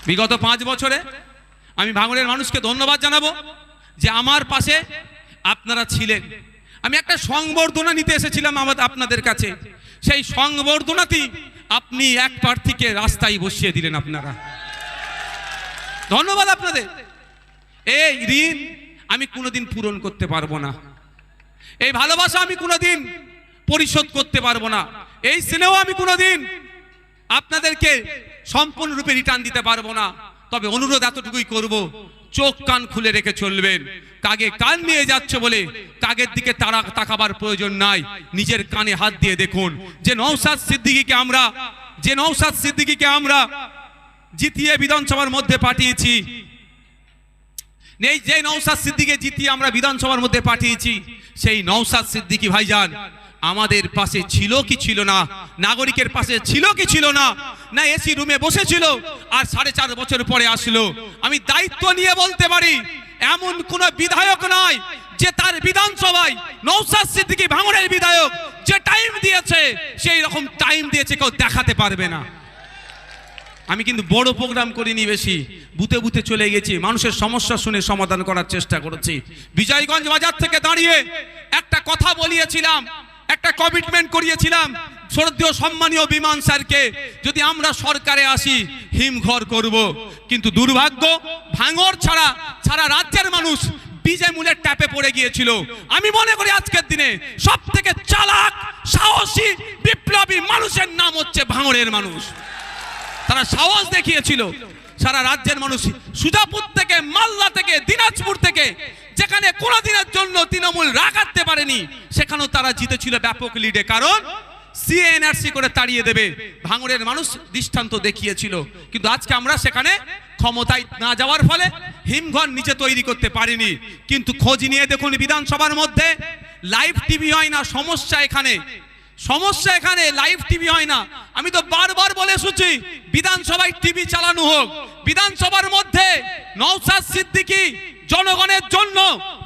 বিগত 5 বছরে আমি ভাঙড়ের মানুষকে ধন্যবাদ জানাবো যে আমার পাশে আপনারা ছিলেন। আমি একটা সংবর্ধনা নিতে এসেছিলাম আপনাদের কাছে, সেই সংবর্ধনাতেই আপনি এক প্রার্থীকে রাস্তায় বসিয়ে দিলেন। আপনারা ধন্যবাদ আপনাদের। এই ঋণ আমি কোনোদিন পূরণ করতে পারবো না, এই ভালোবাসা আমি কোনোদিন পরিশোধ করতে পারবো না, এই স্নেহ আমি কোনোদিন আপনাদেরকে সম্পূর্ণরূপে রিটার্ন দিতে পারবো না। তবে অনুরোধ এতটুকুই করব, চোখ কান খুলে রেখে চলবেন। কাগে কান নিয়ে যাচ্ছে বলে কাগের দিকে তাকাবার প্রয়োজন নাই, নিজের কানে হাত দিয়ে দেখুন যে নওশাদ সিদ্দিকীকে আমরা জিতিয়ে বিধানসভার মধ্যে পাঠিয়েছি। যে নওশাদ সিদ্দিকীকে জিতিয়ে আমরা বিধানসভার মধ্যে পাঠিয়েছি, সেই নওশাদ সিদ্দিকী ভাইজান আমাদের পাশে ছিল কি ছিল না, নাগরিকের পাশে ছিল কি ছিল না, না এসি রুমে বসেছিল আর 4.5 বছর পরে আসলো। আমি দায়িত্ব নিয়ে বলতে পারি এমন কোন বিধায়ক নাই যে তার বিধানসভায় নওশাদ সিদ্দিকী ভাঙড়ের বিধায়ক যে টাইম দিয়েছে সেই রকম টাইম দিয়েছে কেউ দেখাতে পারবে না। আমি কিন্তু বড় প্রোগ্রাম করিনি, বেশি বুথে বুথে চলে গেছি, মানুষের সমস্যা শুনে সমাধান করার চেষ্টা করেছি। বিজয়গঞ্জ বাজার থেকে দাঁড়িয়ে একটা কথা বলিয়েছিলাম, একটা কমিটমেন্ট করিয়েছিলাম শ্রদ্ধেয় সম্মানীয় বিমান স্যারকে, যদি আমরা সরকারে আসি হিমঘর করব। কিন্তু দুর্ভাগ্য ভাঙড় ছাড়া সারা রাজ্যের মানুষ বিজয় মূলের ট্যাপে পড়ে গিয়েছিল। আমি মনে করি আজকের দিনে সব থেকে চালাক সাহসী বিপ্লবী মানুষের নাম হচ্ছে ভাঙড়ের মানুষ। তারা সাহস দেখিয়েছিল, সারা রাজ্যের মানুষ সুজাপুর থেকে, মালদা থেকে, দিনাজপুর থেকে, যেখানে কোনদিনের জন্য তৃণমূল রাগাতে পারেনি সেখানেও তারা জিতেছিল ব্যাপক লিডে। কারণ সিএনআরসি করে তাড়িয়ে দেবে ভাঙড়ের মানুষ দৃষ্টান্ত দেখিয়েছিল। কিন্তু আজকে আমরা সেখানে ক্ষমতায় না যাওয়ার ফলে হিমঘর নিচে তৈরি করতে পারিনি। কিন্তু খোঁজ নিয়ে দেখুন বিধানসভার মধ্যে লাইভ টিভি হয় না, সমস্যা এখানে লাইভ টিভি হয় না। আমি তো বারবার বলে এসেছি বিধানসভায় টিভি চালানো হোক। বিধানসভার মধ্যে নওশাদ সিদ্দিকী জনগণের জন্য,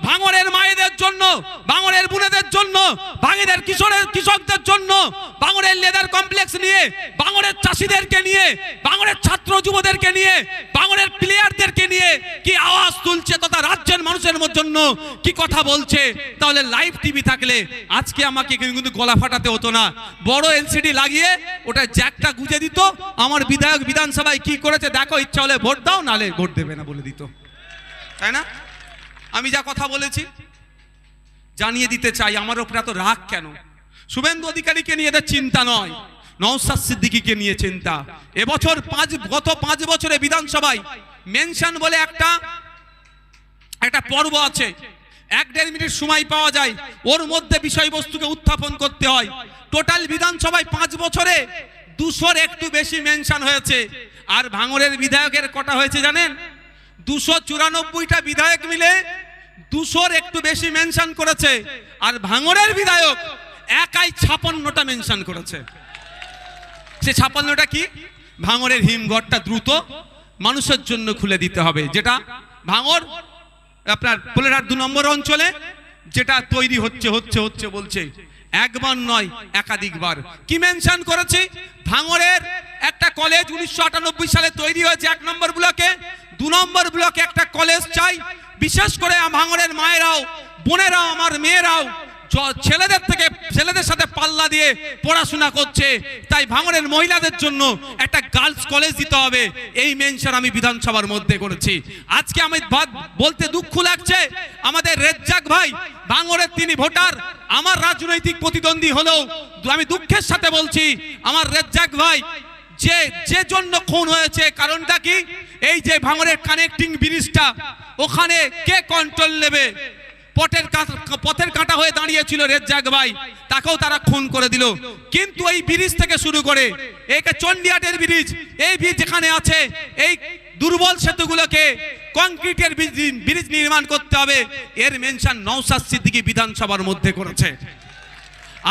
ভাঙড়ের মায়েদের জন্য, ভাঙড়ের বোনেদের জন্য, ভাঙড়ের কৃষকদের জন্য, ভাঙড়ের লেদার কমপ্লেক্স নিয়ে, ভাঙড়ের চাষিদেরকে নিয়ে, ভাঙড়ের ছাত্র যুবদেরকে নিয়ে, ভাঙড়ের প্লেয়ারদেরকে নিয়ে কি আওয়াজ তুলছে তথা রাজ্যের মানুষের জন্য কি কথা বলছে। তাহলে লাইভ টিভি থাকলে আজকে আমাকে কিন্তু গলা ফাটাতে হতো না। বড় এলসিডি লাগিয়ে ওটা জ্যাকটা গুঁজে দিত, আমার বিধায়ক বিধানসভায় কি করেছে দেখো, ইচ্ছা হলে ভোট দাও, নালে ভোট দেবে না বলে দিত, তাই না? আমি যা কথা বলেছি জানিয়ে দিতে চাই আমার উপরে এত রাগ কেন। শুভেন্দু অধিকারীকে নিয়ে এদের চিন্তা নয়, নওশাদ সিদ্দিকীকে নিয়ে চিন্তা। এবছর গত 5 বছরে বিধানসভায় মেনশন বলে একটা পর্ব আছে, 1-1.5 মিনিট সময় পাওয়া যায়, ওর মধ্যে বিষয়বস্তুকে উত্থাপন করতে হয়। টোটাল বিধানসভায় 5 বছরে 200-র একটু বেশি মেনশন হয়েছে। আর ভাঙড়ের বিধায়কের কটা হয়েছে জানেন? 294টা বিধায়ক মিলে 200-র একটু বেশি মেনশন করেছে। আর ভাঙড়ের বিধায়ক একাই 56টা মেনশন করেছে। সে 56টা কি? ভাঙড়ের হিমঘরটা দ্রুত মানুষের জন্য খুলে দিতে হবে, যেটা ভাঙড় আপনার পোলেরহাট 2 নম্বর অঞ্চলে যেটা তৈরি হচ্ছে বলছে। একবার নয় একাধিকবার। কি মেনশন করেছে? ভাঙড়ের একটা কলেজ 1998 সালে তৈরি হয়েছে 1 নম্বর ব্লকে, 2 নম্বর ব্লকে একটা কলেজ চাই। বিশেষ করে ভাঙড়ের মায়েরাও, বোনেরাও, আমার মেয়েরাও ছেলেদের সাথে পাল্লা দিয়ে পড়াশোনা করছে, তাই ভাঙড়ের মহিলাদের জন্য একটা গার্লস কলেজ দিতে হবে। এই মেনশন আমি বিধানসভার মধ্যে করেছি। আজকে আমি বলতে দুঃখ লাগছে, আমাদের রেজ্জাক ভাই ভাঙড়ের তিনি ভোটার, আমার রাজনৈতিক প্রতিদ্বন্দ্বী হলেও আমি দুঃখের সাথে বলছি আমার রেজ্জাক ভাই যে জন্য খুন হয়েছে, কারণটা কি? এই যে ভাঙড়ের কানেক্টিং ব্রিজটা, ওখানে কে কন্ট্রোল নেবে? পথের কাঁটা হয়ে দাঁড়িয়েছিল রেজ্জাক ভাই, তাকেও তারা খুন করে দিল। কিন্তু এই ব্রিজ থেকে শুরু করে এই চন্ডিহাটের ব্রিজ, এই ব্রিজ যেখানে আছে, এই দুর্বল সেতুগুলোকে কংক্রিটের ব্রিজ নির্মাণ করতে হবে, এর মেনশন নওশাদ সিদ্দিকী বিধানসভার মধ্যে করেছে।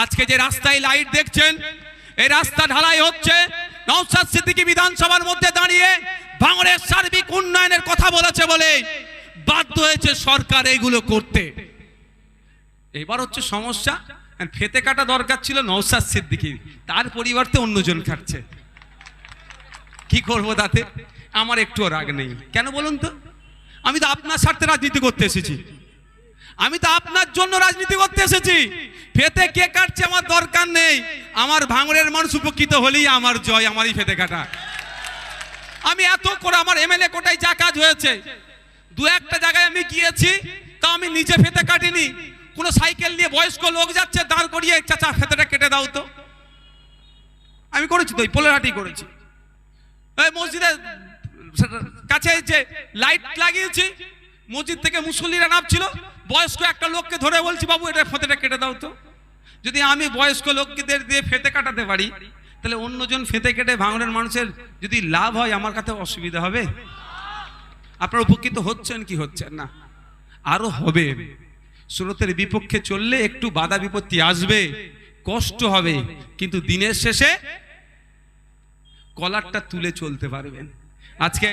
আজকে যে রাস্তায় লাইট দেখছেন, এই রাস্তা ঢালাই হচ্ছে, নওশাদ সিদ্দিকী বিধানসভার মধ্যে দাঁড়িয়ে ভাঙড়ের সার্বিক উন্নয়নের কথা বলেছে বলে বাধ্য হয়েছে সরকার এগুলো করতে। এবার হচ্ছে সমস্যা, ফেতে কাটা দরকার ছিল নওশাদ সিদ্দিকী, তার পরিবর্তে অন্যজন কাটছে। কি করবো তাতে? আমার একটুও রাগ নেই। কেন বলুন তো? আমি তো আপনার স্বার্থে রাজনীতি করতে এসেছি, আমি তো আপনার জন্য রাজনীতি করতে এসেছি। ফেতে কে কাটছে আমার দরকার নেই, আমার ভাঙড়ের মানুষ উপকৃত হলেই আমার জয়, আমারই ফেতে কাটা। আমি এত করে আমার এমএলএ কোটায় যা কাজ হয়েছে, দু একটা জায়গায় আমি গিয়েছি, তা আমি নিজে ফেতে কাটিনি। কোনো সাইকেল নিয়ে বয়স্ক লোক যাচ্ছে, দাঁড় করিয়ে চাচা ফেতেটা কেটে দাও তো, আমি করেছি তো, ওই পোলেরহাটি করেছি। এই মসজিদের কাছে যে লাইট লাগিয়েছি, মসজিদ থেকে মুসল্লিরা নামছিল, বয়স্ক একটা লোককে ধরে বলছি বাবু এটা ফেতেটা কেটে দাও তো। যদি আমি বয়স্ক লোকদের দিয়ে ফেতে কাটাতে পারি, তাহলে অন্যজন ফেতে কেটে ভাঙড়ের মানুষের যদি লাভ হয়, আমার কাছে অসুবিধা হবে? আপনারা উপকৃত হচ্ছেন কি হচ্ছেন না? আরো হবে। স্রোতের বিপক্ষে চললে একটু বাধা বিপত্তি আসবে, কষ্ট হবে, কিন্তু দিনের শেষে কলারটা তুলে চলতে পারবেন। আজকে